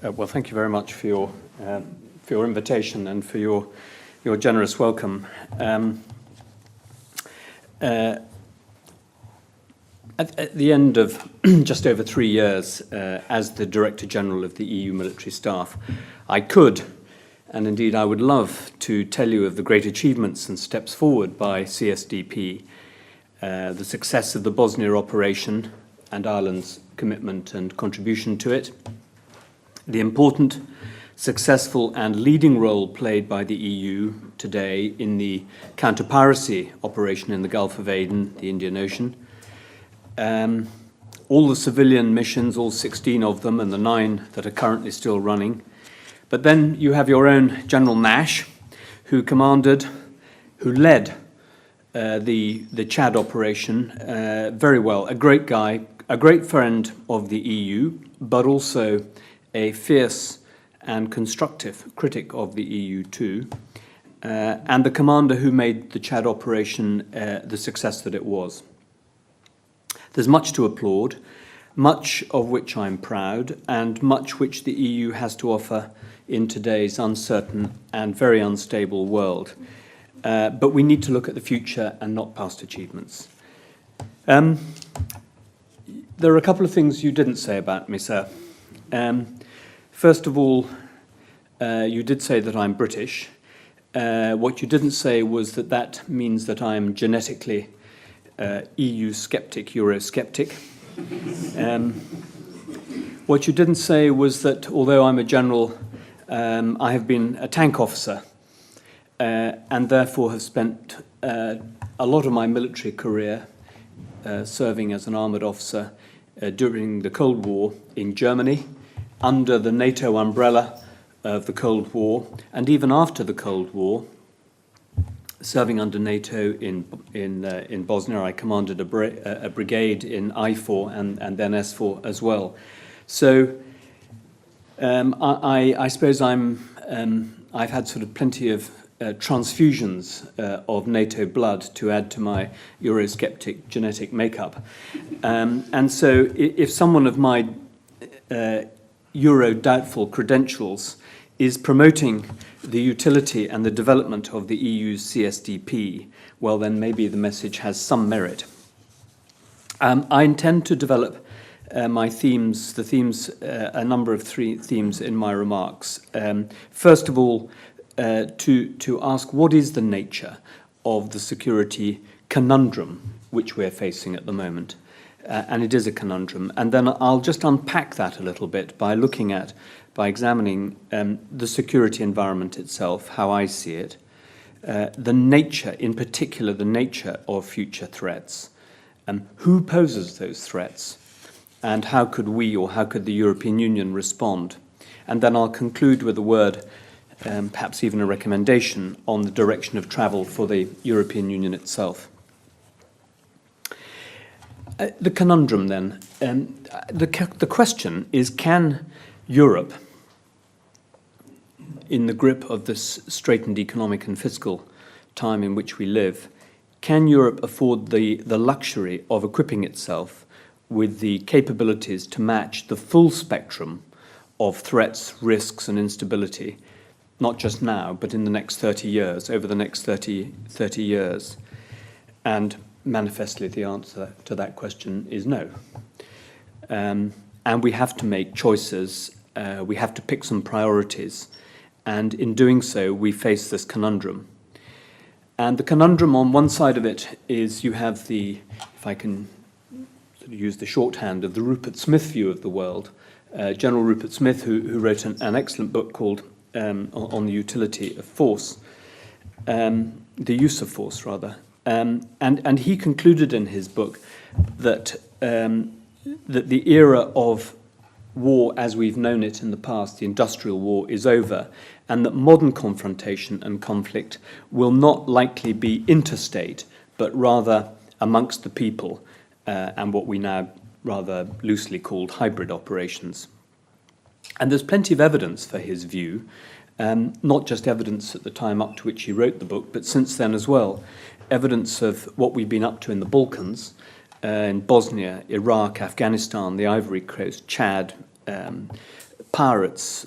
Well, thank you very much for your invitation and for your generous welcome. At the end of just over 3 years as the Director General of the EU Military Staff, I could, and indeed I would love to tell you of the great achievements and steps forward by CSDP, the success of the Bosnia operation and Ireland's commitment and contribution to it, the important, successful and leading role played by the EU today in the counter-piracy operation in the Gulf of Aden, the Indian Ocean, all the civilian missions, all 16 of them, and the 9 that are currently still running. But then you have your own General Nash, who led the Chad operation very well. A great guy, a great friend of the EU, but also a fierce and constructive critic of the EU too, and the commander who made the Chad operation the success that it was. There's much to applaud, much of which I'm proud, and much which the EU has to offer in today's uncertain and very unstable world. But we need to look at the future and not past achievements. There are a couple of things you didn't say about me, sir. First of all, you did say that I'm British. What you didn't say was that means that I'm genetically EU skeptic, Eurosceptic. What you didn't say was that although I'm a general, I have been a tank officer and therefore have spent a lot of my military career serving as an armoured officer during the Cold War in Germany, under the NATO umbrella of the Cold War, and even after the Cold War, serving under NATO in Bosnia. I commanded a brigade in EUFOR and then S4 as well. So I suppose I've had sort of plenty of transfusions of NATO blood to add to my Eurosceptic genetic makeup. And so if someone of my Euro-doubtful credentials is promoting the utility and the development of the EU's CSDP, well then maybe the message has some merit. I intend to develop my themes, a number of 3 themes in my remarks. First of all, to ask what is the nature of the security conundrum which we're facing at the moment. And it is a conundrum. And then I'll just unpack that a little bit by examining the security environment itself, how I see it, the nature, in particular, the nature of future threats, who poses those threats, and how could we or how could the European Union respond. And then I'll conclude with a word, perhaps even a recommendation, on the direction of travel for the European Union itself. The conundrum, then. The question is, can Europe, in the grip of this straitened economic and fiscal time in which we live, can Europe afford the luxury of equipping itself with the capabilities to match the full spectrum of threats, risks and instability, not just now, but in the next 30 years, over the next 30 years? And manifestly, the answer to that question is no. And we have to make choices. We have to pick some priorities. And in doing so, we face this conundrum. And the conundrum on one side of it is you have the, if I can sort of use the shorthand of the Rupert Smith view of the world, General Rupert Smith, who wrote an excellent book called On the Utility of Force, the Use of Force, rather. And he concluded in his book that the era of war as we've known it in the past, the industrial war, is over, and that modern confrontation and conflict will not likely be interstate, but rather amongst the people, and what we now rather loosely called hybrid operations. And there's plenty of evidence for his view, not just evidence at the time up to which he wrote the book, but since then as well. Evidence of what we've been up to in the Balkans, in Bosnia, Iraq, Afghanistan, the Ivory Coast, Chad, pirates,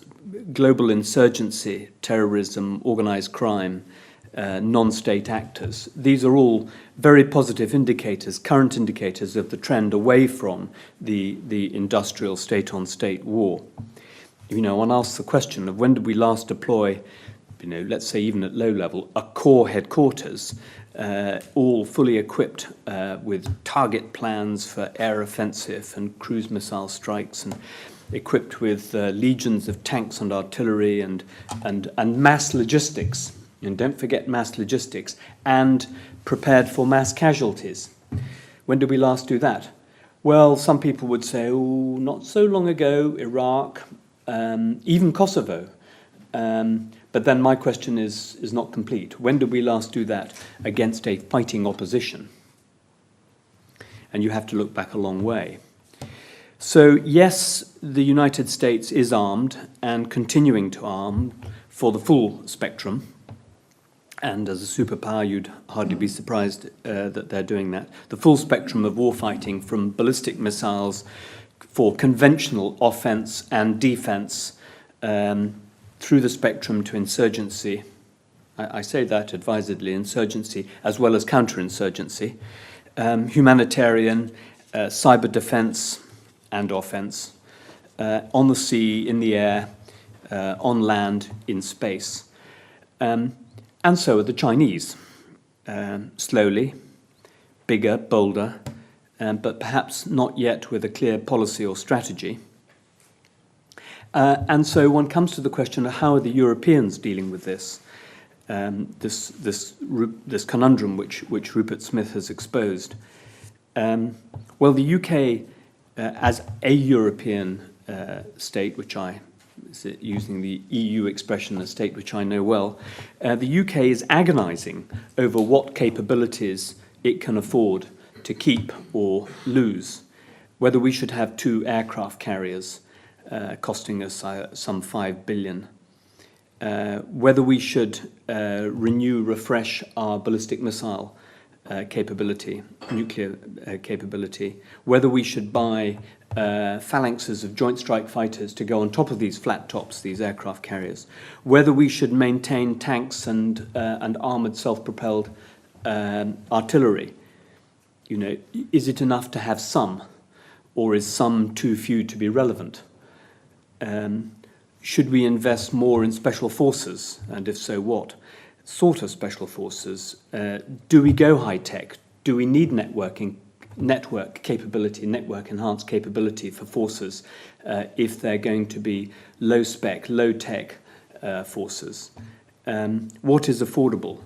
global insurgency, terrorism, organized crime, non-state actors. These are all very positive indicators, current indicators of the trend away from the industrial state-on-state war. One asks the question of when did we last deploy, let's say even at low level, a core headquarters, all fully equipped with target plans for air offensive and cruise missile strikes, and equipped with legions of tanks and artillery and mass logistics. And don't forget mass logistics, and prepared for mass casualties. When did we last do that? Well, some people would say, oh, not so long ago, Iraq, even Kosovo. But then my question is not complete. When did we last do that against a fighting opposition? And you have to look back a long way. So yes, the United States is armed and continuing to arm for the full spectrum. And as a superpower, you'd hardly be surprised that they're doing that. The full spectrum of warfighting, from ballistic missiles for conventional offense and defense, through the spectrum to insurgency. I say that advisedly, insurgency as well as counterinsurgency, humanitarian, cyber defense and offense, on the sea, in the air, on land, in space. And so are the Chinese, slowly, bigger, bolder, but perhaps not yet with a clear policy or strategy. And so one comes to the question of how are the Europeans dealing with this, this conundrum which Rupert Smith has exposed. Well, the UK, as a European state, which using the EU expression, a state which I know well, the UK is agonizing over what capabilities it can afford to keep or lose, whether we should have 2 aircraft carriers costing us some 5 billion, whether we should refresh our ballistic missile capability, nuclear capability, whether we should buy phalanxes of joint strike fighters to go on top of these flat tops, these aircraft carriers, whether we should maintain tanks and armoured self-propelled artillery. Is it enough to have some, or is some too few to be relevant? Should we invest more in special forces, and if so, what sort of special forces? Do we go high-tech? Do we need network enhanced capability for forces if they're going to be low-spec, low-tech forces? What is affordable?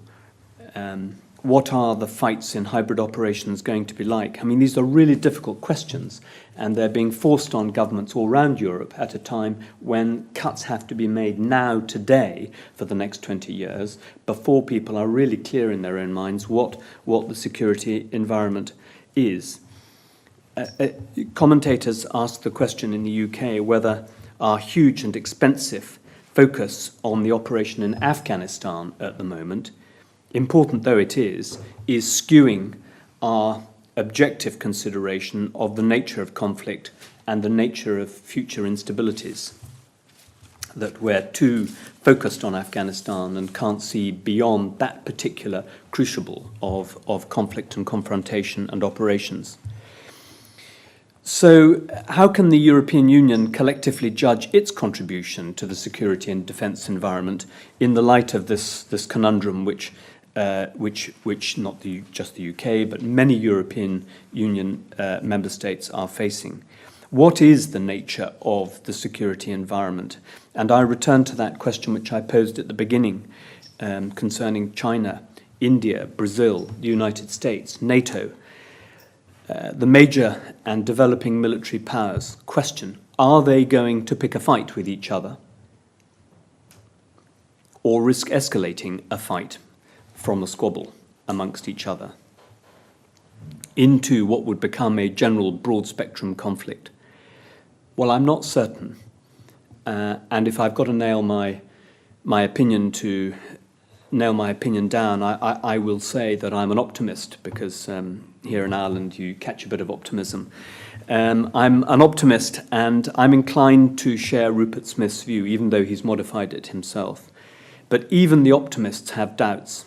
What are the fights in hybrid operations going to be like? I mean, these are really difficult questions, and they're being forced on governments all around Europe at a time when cuts have to be made now, today, for the next 20 years, before people are really clear in their own minds what the security environment is. Commentators ask the question in the UK whether our huge and expensive focus on the operation in Afghanistan at the moment, important though it is skewing our objective consideration of the nature of conflict and the nature of future instabilities. That we're too focused on Afghanistan and can't see beyond that particular crucible of conflict and confrontation and operations. So how can the European Union collectively judge its contribution to the security and defence environment in the light of this conundrum which not just the UK, but many European Union member states are facing? What is the nature of the security environment? And I return to that question which I posed at the beginning concerning China, India, Brazil, the United States, NATO, the major and developing military powers. Question, are they going to pick a fight with each other or risk escalating a fight from a squabble amongst each other into what would become a general broad-spectrum conflict? Well, I'm not certain. And if I've got to nail my opinion down, I will say that I'm an optimist because, here in Ireland, you catch a bit of optimism. I'm an optimist, and I'm inclined to share Rupert Smith's view, even though he's modified it himself. But even the optimists have doubts,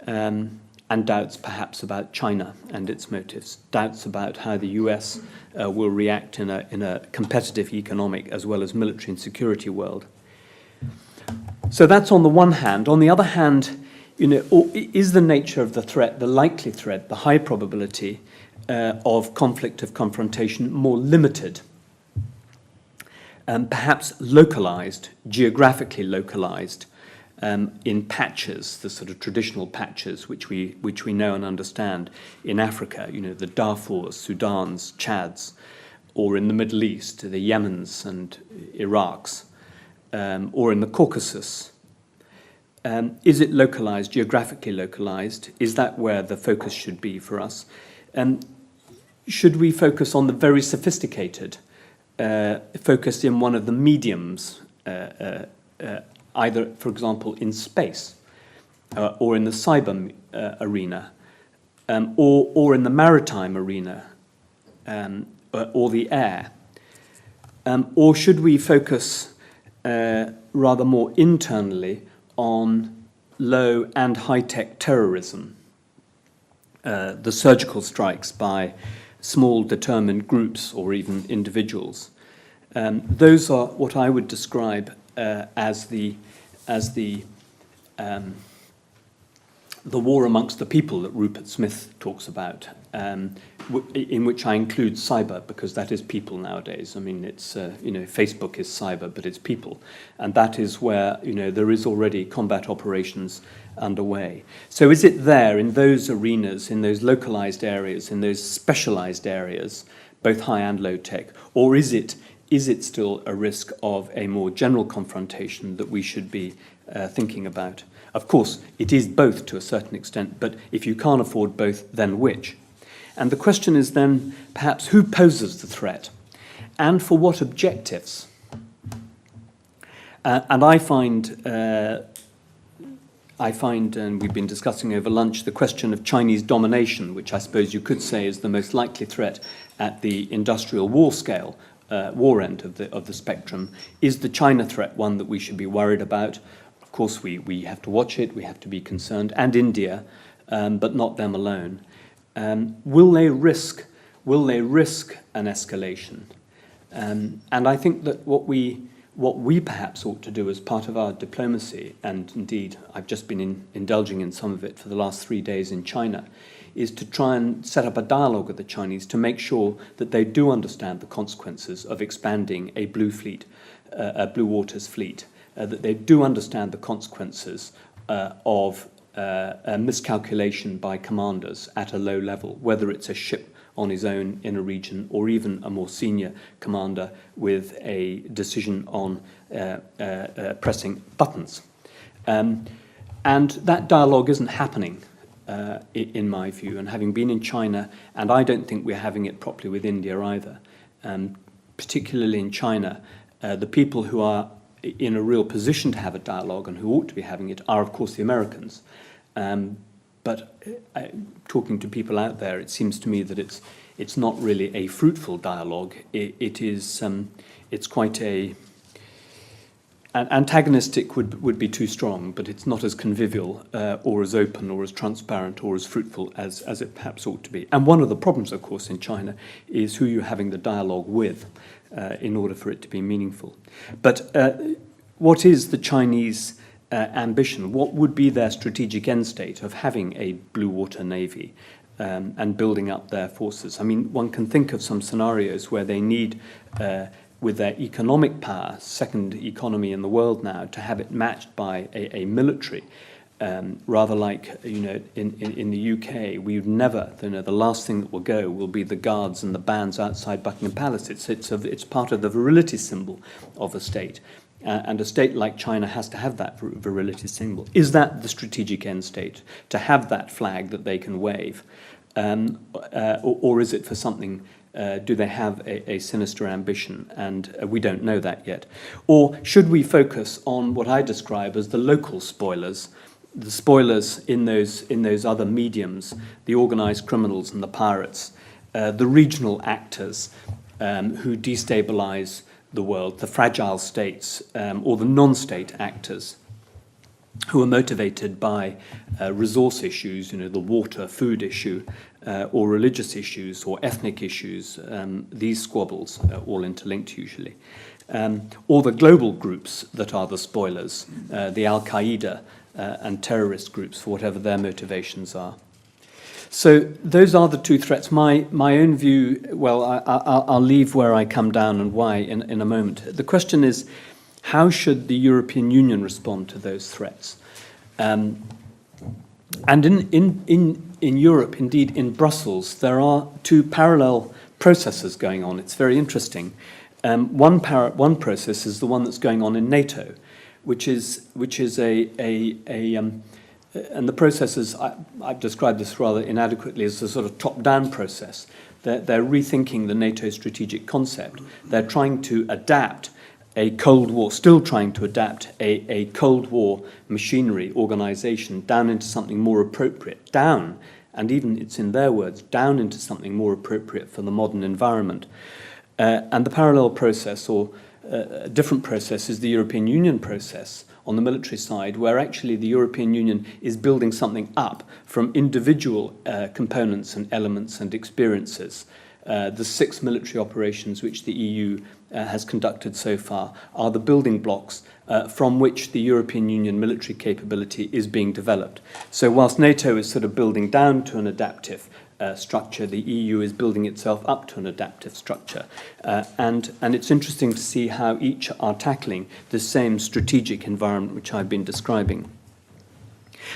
and doubts perhaps about China and its motives, doubts about how the US will react in a competitive economic as well as military and security world. So that's on the one hand. On the other hand, is the nature of the threat, the likely threat, the high probability of conflict, of confrontation, more limited, perhaps localized, geographically localized, in patches, the sort of traditional patches which we know and understand in Africa, the Darfurs, Sudans, Chads, or in the Middle East, the Yemens and Iraqs, or in the Caucasus. Is it localized, geographically localized? Is that where the focus should be for us? Should we focus on the very sophisticated, focus in one of the mediums, either, for example, in space, or in the cyber arena, or in the maritime arena, or the air? Or should we focus rather more internally on low and high-tech terrorism, the surgical strikes by small determined groups or even individuals? Those are what I would describe as the war amongst the people that Rupert Smith talks about, in which I include cyber, because that is people nowadays. I mean, it's Facebook is cyber, but it's people, and that is where there is already combat operations underway. So, is it there in those arenas, in those localized areas, in those specialized areas, both high and low tech, or is it still a risk of a more general confrontation that we should be thinking about? Of course, it is both to a certain extent, but if you can't afford both, then which? And the question is then, perhaps, who poses the threat, and for what objectives? And I find, and we've been discussing over lunch, the question of Chinese domination, which I suppose you could say is the most likely threat at the industrial war scale, war end of the spectrum. Is the China threat one that we should be worried about? Of course, we have to watch it, we have to be concerned, and India, but not them alone. Will they risk an escalation? And I think that what we perhaps ought to do as part of our diplomacy, and indeed I've just been indulging in some of it for the last 3 days in China, is to try and set up a dialogue with the Chinese to make sure that they do understand the consequences of expanding a blue fleet, a blue waters fleet, that they do understand the consequences of a miscalculation by commanders at a low level, whether it's a ship on his own in a region or even a more senior commander with a decision on pressing buttons. And that dialogue isn't happening, in my view, and having been in China, and I don't think we're having it properly with India either. Particularly in China, the people who are in a real position to have a dialogue and who ought to be having it are, of course, the Americans. But talking to people out there, it seems to me that it's not really a fruitful dialogue. It's quite antagonistic would be too strong, but it's not as convivial or as open or as transparent or as fruitful as it perhaps ought to be. And one of the problems, of course, in China is who you're having the dialogue with in order for it to be meaningful. But what is the Chinese ambition? What would be their strategic end state of having a blue water navy and building up their forces? I mean, one can think of some scenarios where they need, with their economic power, second economy in the world now, to have it matched by a military. Rather like, in the UK, we would never, the last thing that will go will be the guards and the bands outside Buckingham Palace. It's part of the virility symbol of a state. And a state like China has to have that virility symbol. Is that the strategic end state, to have that flag that they can wave? Or is it for something, do they have a sinister ambition? And we don't know that yet. Or should we focus on what I describe as the local spoilers, the spoilers in those other mediums, the organised criminals and the pirates, the regional actors who destabilise the world, the fragile states or the non-state actors who are motivated by resource issues, the water, food issue, or religious issues or ethnic issues, these squabbles are all interlinked usually. Or the global groups that are the spoilers, the Al-Qaeda and terrorist groups for whatever their motivations are. So those are the two threats. My own view, well, I'll leave where I come down and why in a moment. The question is, how should the European Union respond to those threats? And in Europe, indeed in Brussels, there are two parallel processes going on. It's very interesting. One process is the one that's going on in NATO, which is and the process is, I've described this rather inadequately as a sort of top-down process. They're rethinking the NATO strategic concept. They're trying to adapt a Cold War, still trying to adapt a Cold War machinery, organization, down into something more appropriate, down, and even it's in their words, down into something more appropriate for the modern environment. And the parallel process, or a different process, is the European Union process on the military side, where actually the European Union is building something up from individual components and elements and experiences. The 6 military operations which the EU has conducted so far are the building blocks from which the European Union military capability is being developed. So whilst NATO is sort of building down to an adaptive structure, the EU is building itself up to an adaptive structure. And it's interesting to see how each are tackling the same strategic environment which I've been describing.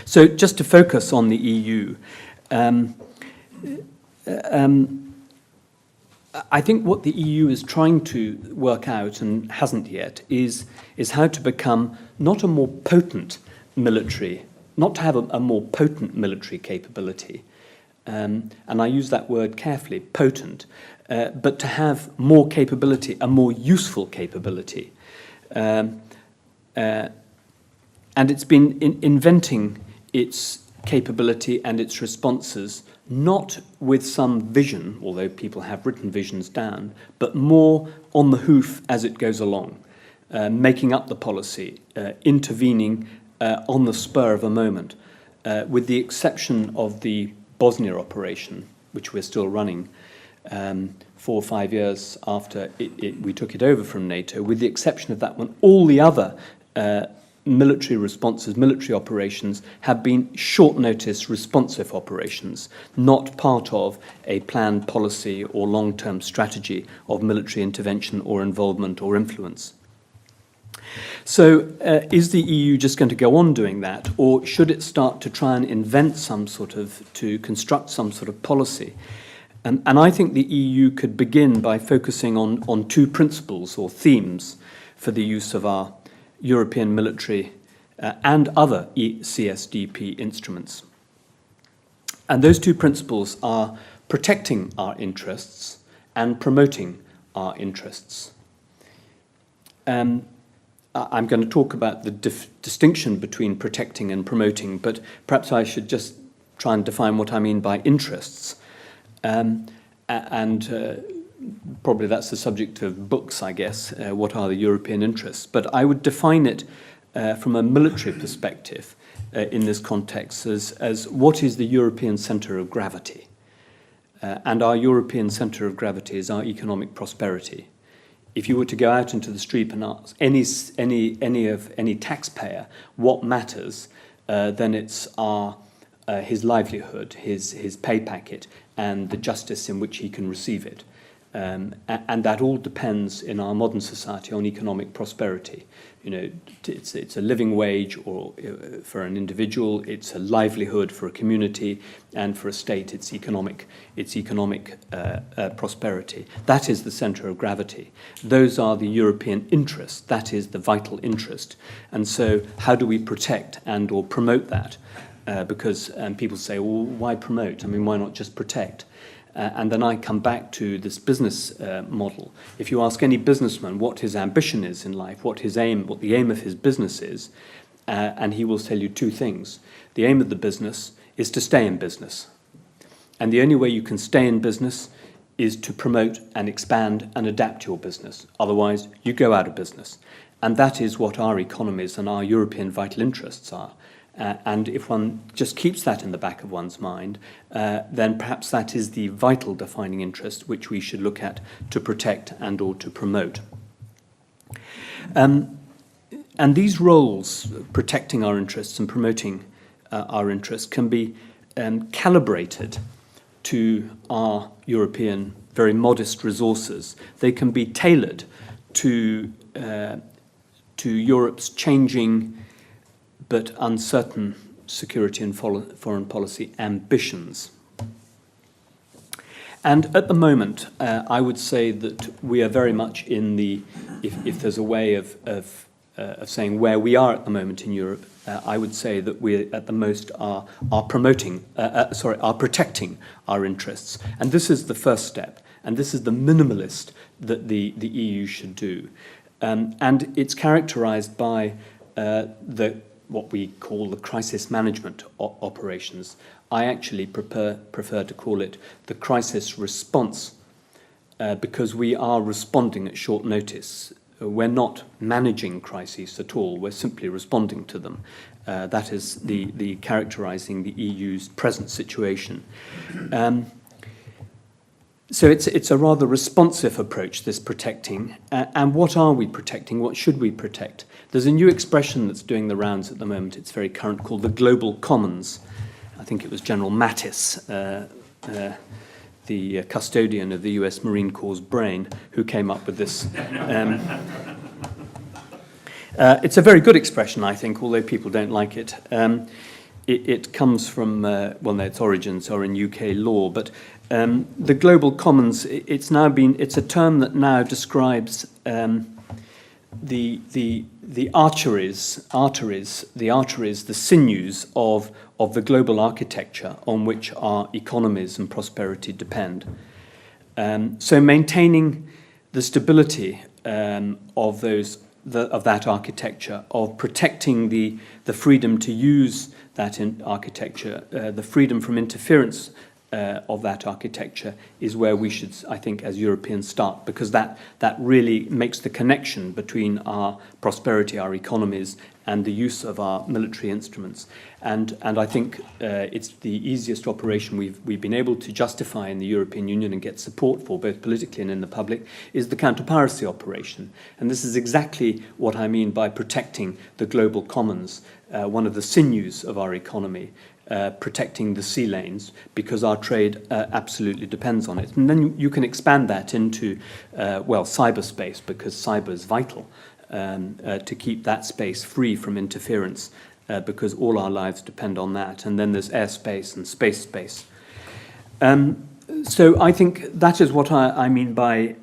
So just to focus on the EU, I think what the EU is trying to work out, and hasn't yet, is how to become not a more potent military, not to have a more potent military capability, and I use that word carefully, potent, but to have more capability, a more useful capability. And it's been inventing its capability and its responses not with some vision, although people have written visions down, but more on the hoof as it goes along, making up the policy, intervening on the spur of a moment, with the exception of the Bosnia operation, which we're still running 4 or 5 years after we took it over from NATO. With the exception of that one, all the other military responses, military operations, have been short-notice responsive operations, not part of a planned policy or long-term strategy of military intervention or involvement or influence. So is the EU just going to go on doing that, or should it start to try and invent to construct some sort of policy? And I think the EU could begin by focusing on 2 principles or themes for the use of our European military and other CSDP instruments. And those 2 principles are protecting our interests and promoting our interests. I'm going to talk about the distinction between protecting and promoting, but perhaps I should just try and define what I mean by interests. Probably that's the subject of books, I guess. What are the European interests? But I would define it from a military perspective in this context as what is the European centre of gravity? And our European centre of gravity is our economic prosperity. If you were to go out into the street and ask any taxpayer what matters, then it's his livelihood, his pay packet, and the justice in which he can receive it. And that all depends in our modern society on economic prosperity. It's a living wage or for an individual, it's a livelihood for a community, and for a state, it's economic prosperity. That is the centre of gravity. Those are the European interests. That is the vital interest. And so, how do we protect and/or promote that? Because people say, well, why promote? I mean, why not just protect? And then I come back to this business model. If you ask any businessman what his ambition is in life, what the aim of his business is, and he will tell you two things. The aim of the business is to stay in business. And the only way you can stay in business is to promote and expand and adapt your business. Otherwise, you go out of business. And that is what our economies and our European vital interests are. And if one just keeps that in the back of one's mind, then perhaps that is the vital defining interest which we should look at to protect and or to promote. And these roles, protecting our interests and promoting our interests, can be calibrated to our European very modest resources. They can be tailored to Europe's changing but uncertain security and foreign policy ambitions. And at the moment, I would say that we are very much in the, if there's a way of saying where we are at the moment in Europe, I would say that we at the most are protecting our interests. And this is the first step, and this is the minimalist that the EU should do. And it's characterized by what we call the crisis management operations. I actually prefer to call it the crisis response, because we are responding at short notice. We're not managing crises at all. We're simply responding to them. That is the characterizing the EU's present situation. So it's a rather responsive approach, this protecting. And what are we protecting? What should we protect? There's a new expression that's doing the rounds at the moment. It's very current, called the global commons. I think it was General Mattis, the custodian of the US Marine Corps' brain, who came up with this. It's a very good expression, I think, although people don't like it. It comes from, its origins are in UK law, but the global commons, it's a term that now describes the arteries, the sinews of the global architecture on which our economies and prosperity depend. So maintaining the stability of that architecture, of protecting the freedom to use that architecture, the freedom from interference of that architecture is where we should, I think, as Europeans start, because that really makes the connection between our prosperity, our economies, and the use of our military instruments. And I think it's the easiest operation we've been able to justify in the European Union and get support for, both politically and in the public, is the counter-piracy operation. And this is exactly what I mean by protecting the global commons, one of the sinews of our economy. Protecting the sea lanes, because our trade absolutely depends on it. And then you can expand that into, cyberspace, because cyber is vital to keep that space free from interference, because all our lives depend on that. And then there's airspace and space. So I think that is what I mean by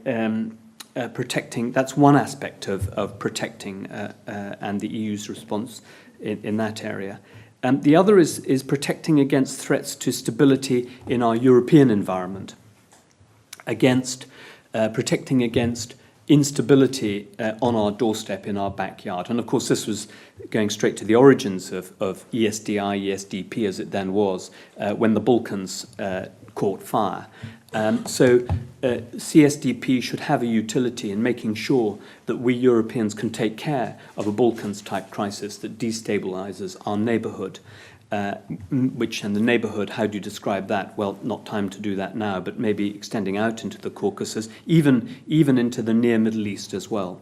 protecting. That's one aspect of protecting and the EU's response in that area. The other is protecting against threats to stability in our European environment, protecting against instability on our doorstep in our backyard. And of course, this was going straight to the origins of ESDI, ESDP as it then was, when the Balkans caught fire. So CSDP should have a utility in making sure that we Europeans can take care of a Balkans-type crisis that destabilizes our neighborhood. And the neighborhood, how do you describe that? Well, not time to do that now, but maybe extending out into the Caucasus, even into the near Middle East as well.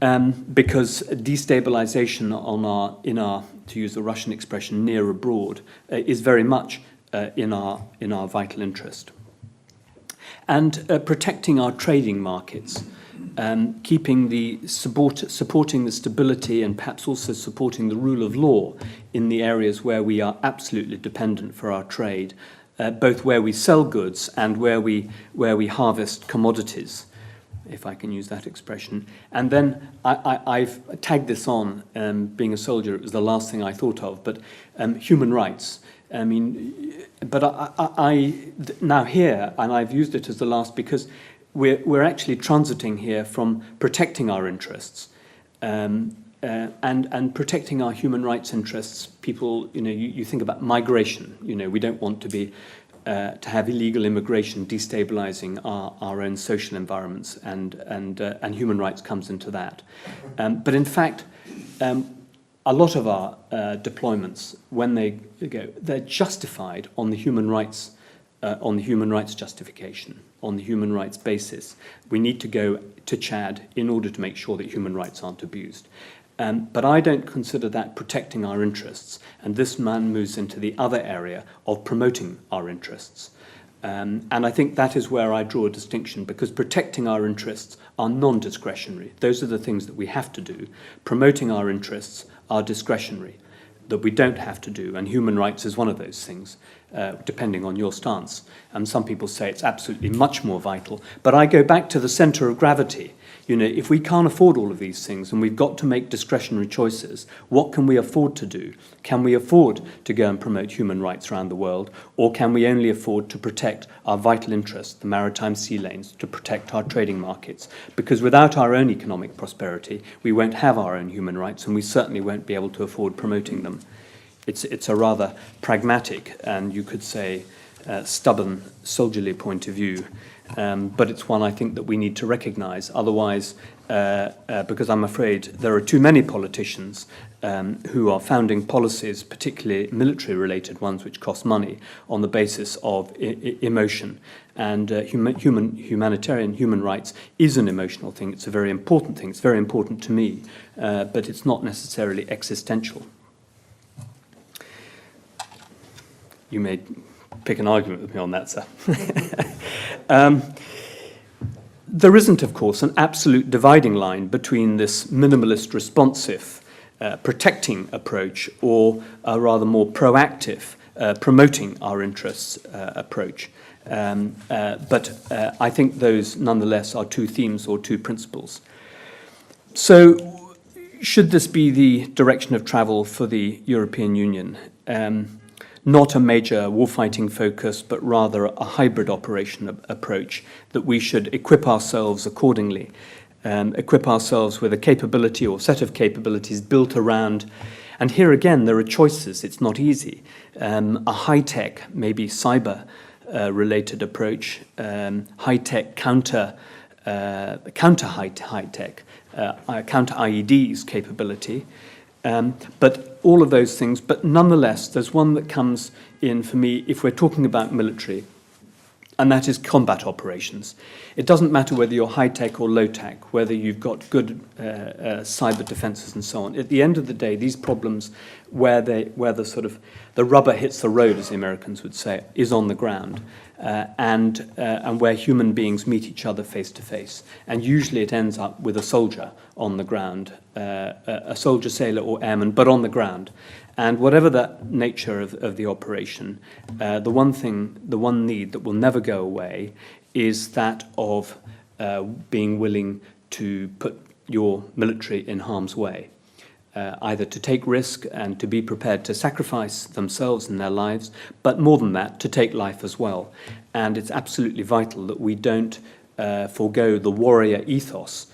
Because destabilization in our, to use the Russian expression, near abroad, is very much in our vital interest. And protecting our trading markets, supporting the stability and perhaps also supporting the rule of law in the areas where we are absolutely dependent for our trade, both where we sell goods and where we harvest commodities, if I can use that expression. And then I've tagged this on, being a soldier, it was the last thing I thought of, but human rights. I mean, but I now here, and I've used it as the last because we're actually transiting here from protecting our interests and protecting our human rights interests. People, you think about migration. We don't want to be to have illegal immigration destabilizing our own social environments, and human rights comes into that. But in fact, a lot of our deployments, when they go, they're justified on the human rights justification, on the human rights basis. We need to go to Chad in order to make sure that human rights aren't abused. But I don't consider that protecting our interests, and this man moves into the other area of promoting our interests. And I think that is where I draw a distinction, because protecting our interests are non-discretionary. Those are the things that we have to do. Promoting our interests are discretionary, that we don't have to do, and human rights is one of those things, depending on your stance. And some people say it's absolutely much more vital. But I go back to the centre of gravity. If we can't afford all of these things and we've got to make discretionary choices, what can we afford to do? Can we afford to go and promote human rights around the world, or can we only afford to protect our vital interests, the maritime sea lanes, to protect our trading markets? Because without our own economic prosperity, we won't have our own human rights, and we certainly won't be able to afford promoting them. It's a rather pragmatic and, you could say, stubborn, soldierly point of view. But it's one I think that we need to recognise. Otherwise, because I'm afraid there are too many politicians who are founding policies, particularly military-related ones, which cost money, on the basis of emotion. And humanitarian human rights is an emotional thing. It's a very important thing. It's very important to me, but it's not necessarily existential. You may pick an argument with me on that, sir. There isn't, of course, an absolute dividing line between this minimalist, responsive, protecting approach, or a rather more proactive, promoting our interests approach. But I think those, nonetheless, are two themes or two principles. So, should this be the direction of travel for the European Union? Not a major warfighting focus, but rather a hybrid operation approach, that we should equip ourselves accordingly, equip ourselves with a capability or set of capabilities built around, and here again there are choices, it's not easy, a high-tech, maybe cyber-related approach, high-tech counter-high-tech, counter-IEDs capability, but all of those things, but nonetheless, there's one that comes in for me if we're talking about military, and that is combat operations. It doesn't matter whether you're high-tech or low-tech, whether you've got good cyber defenses and so on. At the end of the day, these problems, where the sort of the rubber hits the road, as the Americans would say, is on the ground, and where human beings meet each other face to face. And usually it ends up with a soldier on the ground, a soldier, sailor, or airman, but on the ground. And whatever the nature of the operation, the one need that will never go away is that of being willing to put your military in harm's way, either to take risk and to be prepared to sacrifice themselves and their lives, but more than that, to take life as well. And it's absolutely vital that we don't forego the warrior ethos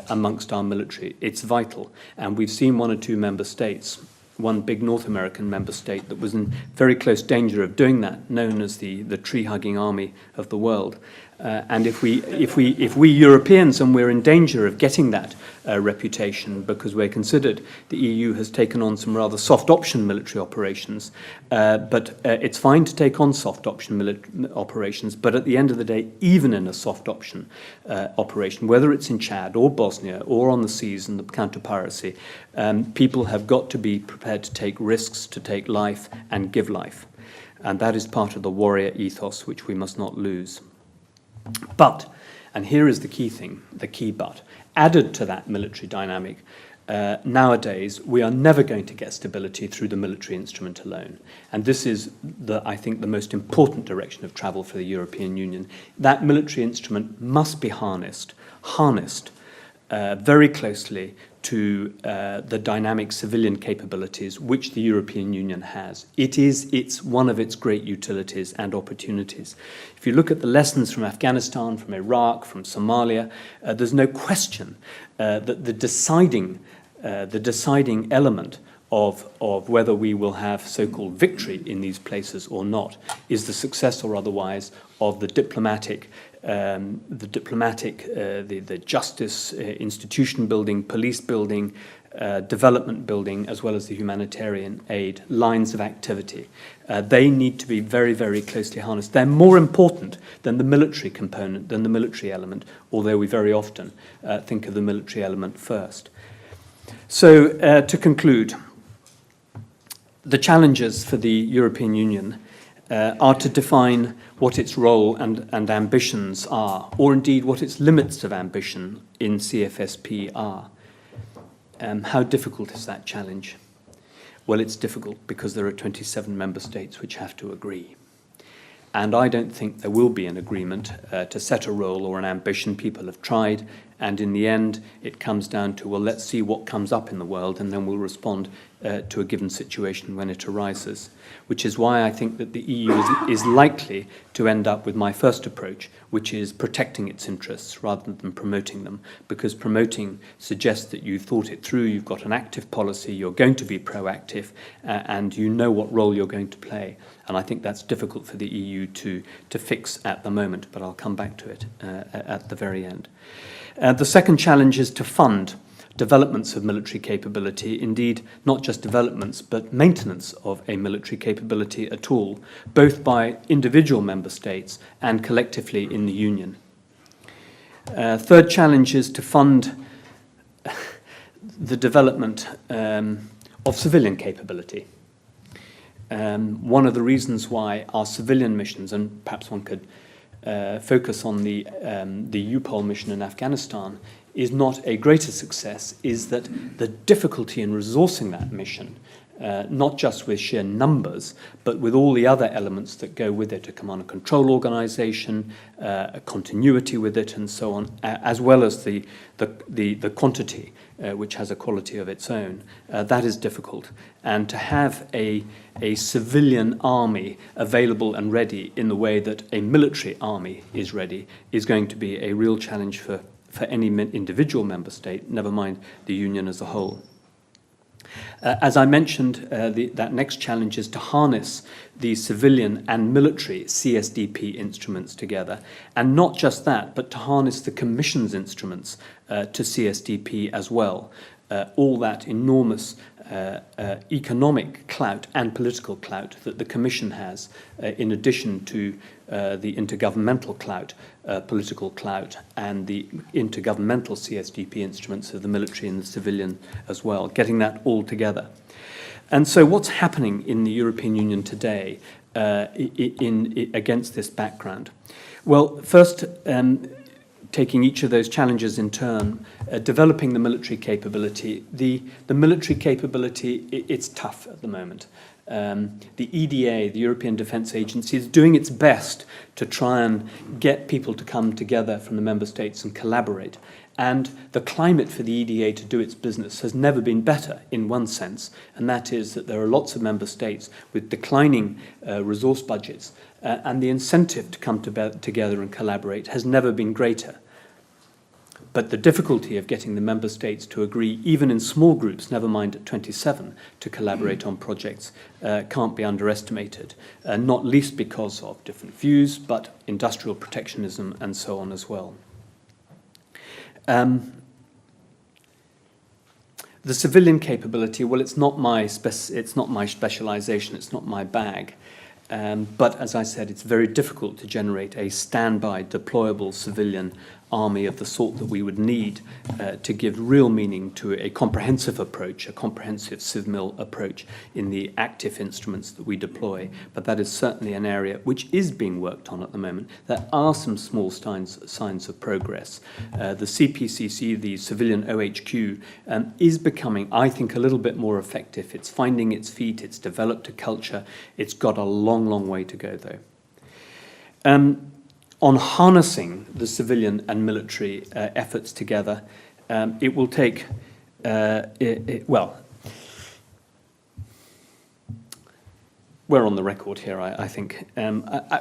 amongst our military. It's vital. And we've seen one or two member states, one big North American member state that was in very close danger of doing that, known as the tree-hugging army of the world. And if we Europeans, and we're in danger of getting that reputation because we're considered, the EU has taken on some rather soft option military operations, but it's fine to take on soft option operations, but at the end of the day, even in a soft option operation, whether it's in Chad or Bosnia or on the seas and the counter-piracy, people have got to be prepared to take risks, to take life and give life. And that is part of the warrior ethos which we must not lose. But, and here is the key thing, the key but, added to that military dynamic, nowadays we are never going to get stability through the military instrument alone. And this is, I think, the most important direction of travel for the European Union. That military instrument must be harnessed very closely to the dynamic civilian capabilities which the European Union has. It's one of its great utilities and opportunities. If you look at the lessons from Afghanistan, from Iraq, from Somalia, there's no question that the deciding the deciding element of whether we will have so-called victory in these places or not is the success or otherwise of the justice, institution building, police building, development building, as well as the humanitarian aid lines of activity. They need to be very, very closely harnessed. They're more important than the military component, than the military element, although we very often think of the military element first. So, to conclude, the challenges for the European Union are to define what its role and ambitions are, or indeed what its limits of ambition in CFSP are. How difficult is that challenge? Well, it's difficult because there are 27 member states which have to agree. And I don't think there will be an agreement to set a role or an ambition. People have tried, and in the end, it comes down to, well, let's see what comes up in the world, and then we'll respond to a given situation when it arises, which is why I think that the EU is likely to end up with my first approach, which is protecting its interests rather than promoting them, because promoting suggests that you thought it through, you've got an active policy, you're going to be proactive, and you know what role you're going to play. And I think that's difficult for the EU to fix at the moment, but I'll come back to it at the very end. The second challenge is to fund developments of military capability, indeed not just developments but maintenance of a military capability at all, both by individual member states and collectively in the Union. Third challenge is to fund the development of civilian capability. One of the reasons why our civilian missions, and perhaps one could focus on the EUPOL mission in Afghanistan, is not a greater success, is that the difficulty in resourcing that mission, not just with sheer numbers, but with all the other elements that go with it, a command and control organization, a continuity with it, and so on, as well as the quantity, which has a quality of its own. That is difficult. And to have a civilian army available and ready in the way that a military army is ready is going to be a real challenge for any individual member state, never mind the Union as a whole. As I mentioned, that next challenge is to harness the civilian and military CSDP instruments together, and not just that, but to harness the Commission's instruments to CSDP as well. All that enormous economic clout and political clout that the Commission has, in addition to the intergovernmental clout, political clout, and the intergovernmental CSDP instruments of the military and the civilian as well, getting that all together. And so what's happening in the European Union today against this background? Well, first, taking each of those challenges in turn, developing the military capability. The military capability, it's tough at the moment. The EDA, the European Defence Agency, is doing its best to try and get people to come together from the member states and collaborate. And the climate for the EDA to do its business has never been better in one sense, and that is that there are lots of member states with declining resource budgets, and the incentive to come together and collaborate has never been greater. But the difficulty of getting the member states to agree, even in small groups, never mind at 27, to collaborate on projects, can't be underestimated, not least because of different views, but industrial protectionism and so on as well. The civilian capability, well, it's not my specialization, it's not my bag. But as I said, it's very difficult to generate a standby deployable civilian army of the sort that we would need to give real meaning to a comprehensive approach, a comprehensive CivMil approach in the active instruments that we deploy. But that is certainly an area which is being worked on at the moment. There are some small signs of progress. The CPCC, the civilian OHQ, is becoming, I think, a little bit more effective. It's finding its feet, it's developed a culture. It's got a long, long way to go, though. On harnessing the civilian and military efforts together, it will take, well, we're on the record here, I think.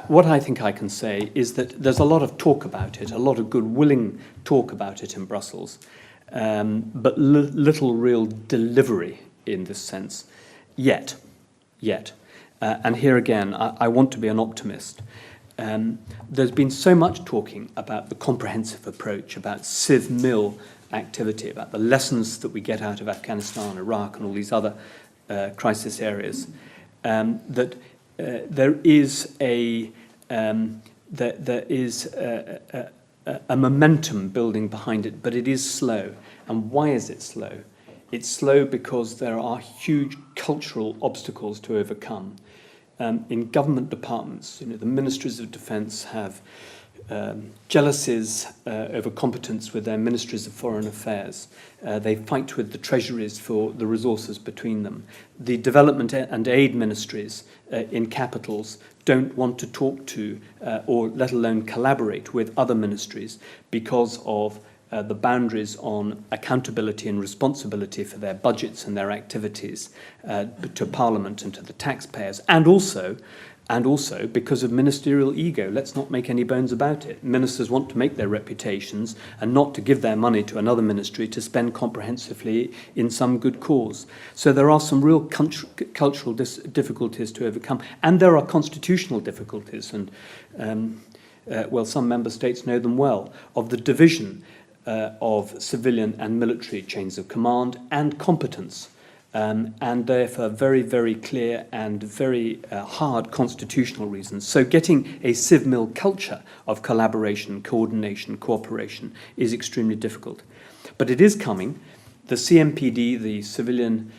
What I think I can say is that there's a lot of talk about it, a lot of good willing talk about it in Brussels. but little real delivery in this sense yet. And here again, I want to be an optimist. There's been so much talking about the comprehensive approach, about Civ Mil activity, about the lessons that we get out of Afghanistan, Iraq, and all these other crisis areas, that there is a momentum building behind it, but it is slow. And why is it slow? It's slow because there are huge cultural obstacles to overcome. In government departments, the ministries of defence have jealousies over competence with their ministries of foreign affairs. They fight with the treasuries for the resources between them. The development and aid ministries in capitals don't want to talk to or let alone collaborate with other ministries because of the boundaries on accountability and responsibility for their budgets and their activities to Parliament and to the taxpayers, and also because of ministerial ego. Let's not make any bones about it. Ministers want to make their reputations and not to give their money to another ministry to spend comprehensively in some good cause. So there are some real cultural difficulties to overcome, and there are constitutional difficulties, and some member states know them well, of the division of civilian and military chains of command and competence, and therefore very, very clear and very hard constitutional reasons. So getting a Civ Mil culture of collaboration, coordination, cooperation is extremely difficult. But it is coming. The CMPD, the Civilian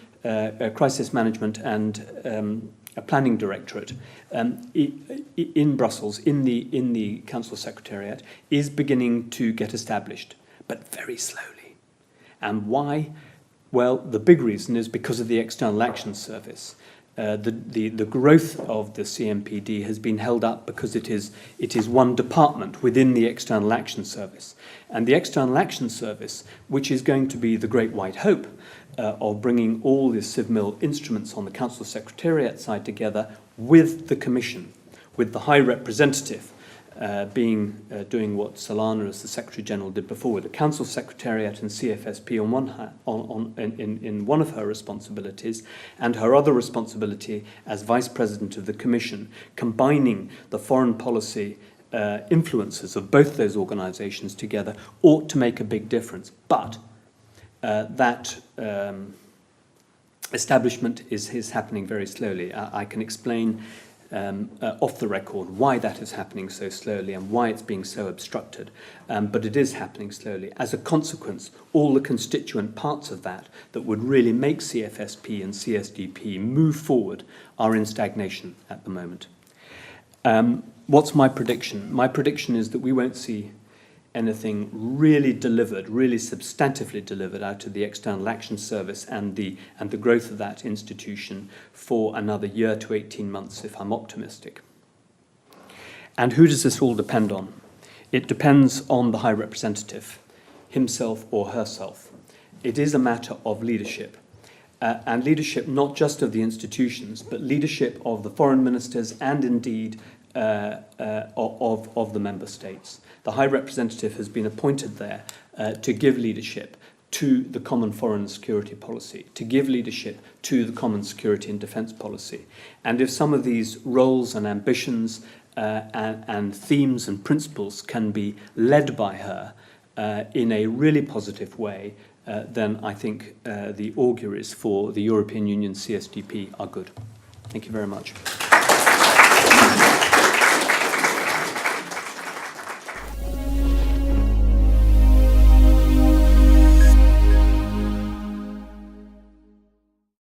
Crisis Management and Planning Directorate in Brussels, in the Council Secretariat, is beginning to get established, but very slowly. And why? Well, the big reason is because of the External Action Service. The growth of the CMPD has been held up because it is one department within the External Action Service. And the External Action Service, which is going to be the great white hope of bringing all the Civ Mil instruments on the Council Secretariat side together with the Commission, with the High Representative doing what Solana as the Secretary General did before, with the Council Secretariat and CFSP on one hand, in one of her responsibilities, and her other responsibility as Vice President of the Commission, combining the foreign policy influences of both those organisations together, ought to make a big difference. But that establishment is happening very slowly. I can explain off the record why that is happening so slowly and why it's being so obstructed, but it is happening slowly. As a consequence, all the constituent parts of that would really make CFSP and CSDP move forward are in stagnation at the moment. What's my prediction? My prediction is that we won't see anything really delivered, really substantively delivered out of the External Action Service and the growth of that institution for another year to 18 months, if I'm optimistic. And who does this all depend on? It depends on the High Representative, himself or herself. It is a matter of leadership. And leadership not just of the institutions, but leadership of the foreign ministers and indeed of the member states. The High Representative has been appointed there to give leadership to the common foreign and security policy, to give leadership to the common security and defence policy. And if some of these roles and ambitions and themes and principles can be led by her in a really positive way, then I think the auguries for the European Union CSDP are good. Thank you very much.